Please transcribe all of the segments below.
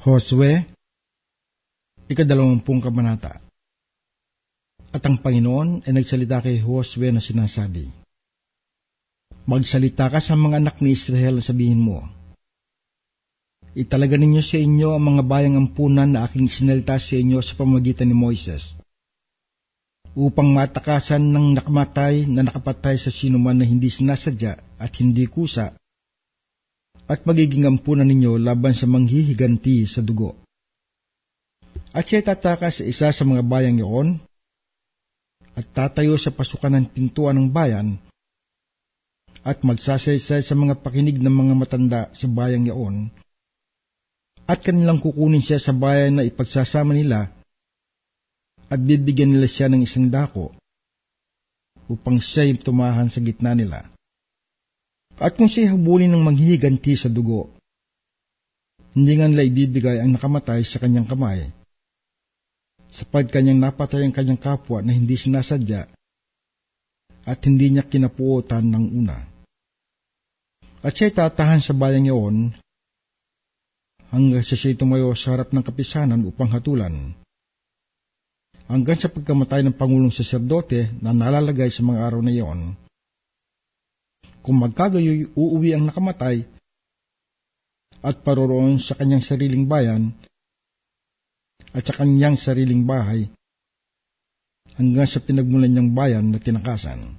Josue, 20 kabanata. At ang Panginoon ay nagsalita kay Josue na sinasabi, magsalita ka sa mga anak ni Israel na sabihin mo, italaga ninyo sa inyo ang mga bayang ampunan na aking sinalita sa inyo sa pamamagitan ni Moises, upang matakasan ng nakamatay na nakapatay sa sinuman na hindi sinasadya at hindi kusa, at magiging ampunan ninyo laban sa manghihiganti sa dugo. At siya tatakas sa isa sa mga bayang iyon, at tatayo sa pasukan ng pintuan ng bayan, at magsasaysay sa mga pakinig ng mga matanda sa bayang iyon, at kanilang kukunin siya sa bayan na ipagsasama nila, at bibigyan nila siya ng isang dako, upang siya'y tumahan sa gitna nila. At kung siya'y habulin ng manghihiganti sa dugo, hindi nga nila ibibigay ang nakamatay sa kanyang kamay, sapag kanyang napatay ang kanyang kapwa na hindi sinasadya, at hindi niya kinapuotan ng una. At siya'y tatahan sa bayang iyon, hanggang sa siya'y tumayo sa harap ng kapisanan upang hatulan, hanggang sa pagkamatay ng Pangulong Saserdote na nalalagay sa mga araw na iyon. Kung magkagayoy uuwi ang nakamatay at paroroon sa kanyang sariling bayan at sa kanyang sariling bahay hanggang sa pinagmulan niyang bayan na tinakasan.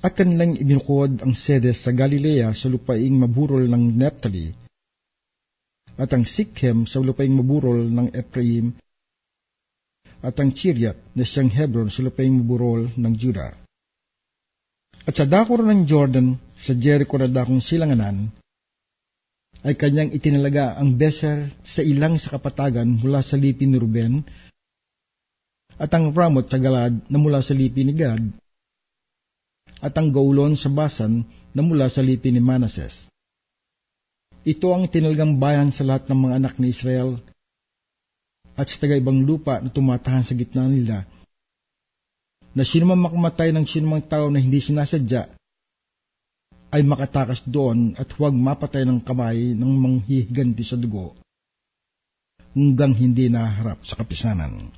At kanilang ibinukod ang Sedes sa Galilea sa lupaing maburol ng Nephtali at ang Sikhem sa lupaing maburol ng Ephraim at ang Chiriat na siyang Hebron sa lupaing maburol ng Juda. At sa dakor ng Jordan, sa Jericho na dakong silanganan, ay kanyang itinalaga ang Beser sa ilang sa kapatagan mula sa lipi ni Ruben, at ang Ramot sa Galad na mula sa lipi ni Gad, at ang Gaulon sa Basan na mula sa lipi ni Manases. Ito ang itinalagang bayan sa lahat ng mga anak ni Israel, at sa taga-ibang lupa na tumatahan sa gitna nila, na sinumang makamatay ng sinumang tao na hindi sinasadya, ay makatakas doon at huwag mapatay ng kamay ng manghihiganti sa dugo, hanggang hindi naharap sa kapisanan.